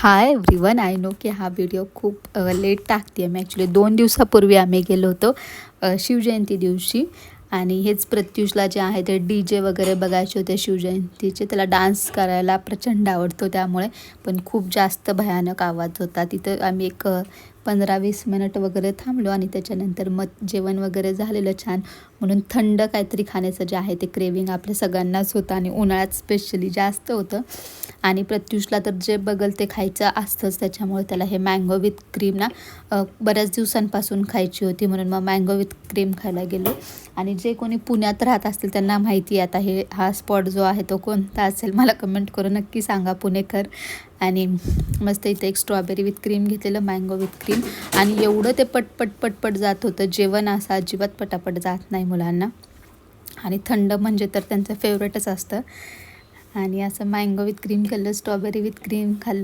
Hi everyone, I know की हा video खूप लेट टाकते आहे मी. ॲक्च्युली 2 दिवसापूर्वी आम्ही गेलो होतो शिवजयंती दिवशी. आणि हेच प्रत्युषला जे आहे ते DJ वगैरे बघायचे होते शिवजयंतीचे. त्याला डान्स करायला प्रचंड आवडतो त्यामुळे. पण खूप जास्त भयानक आवाज होता. तिथं आम्ही एक 15-20 मिनिट वगैरे थांबलो आणि त्याच्यानंतर मग जेवण वगैरे झालेलं छान. म्हणून थंड काहीतरी खाण्याचं जे आहे ते क्रेविंग आपल्या सगळ्यांनाच होतं आणि उन्हाळ्यात स्पेशली जास्त होतं. आणि प्रत्युषला तर जे बघल ते खायचं असतंच, त्याच्यामुळे त्याला हे मँगो विथ क्रीम ना बऱ्याच दिवसांपासून खायची होती, म्हणून मग मँगो विथ क्रीम खायला गेलो. आणि जे कोणी पुण्यात राहत असतील त्यांना माहिती आहे आता हा स्पॉट जो आहे तो कोणता असेल, मला कमेंट करून नक्की सांगा पुणेकर. आणि मस्त इथे एक स्ट्रॉबेरी विथ क्रीम घेतलेलं, मँगो विथ क्रीम. आणि एवढं ते पटपट पटपट जात होतं जेवण, असं अजिबात पटापट जात नाही मुलांना. आणि थंड म्हणजे तर त्यांचं फेवरेटच असतं. आणि असं मँगो विथ क्रीम खाल्लं, स्ट्रॉबेरी विथ क्रीम खाल्लं.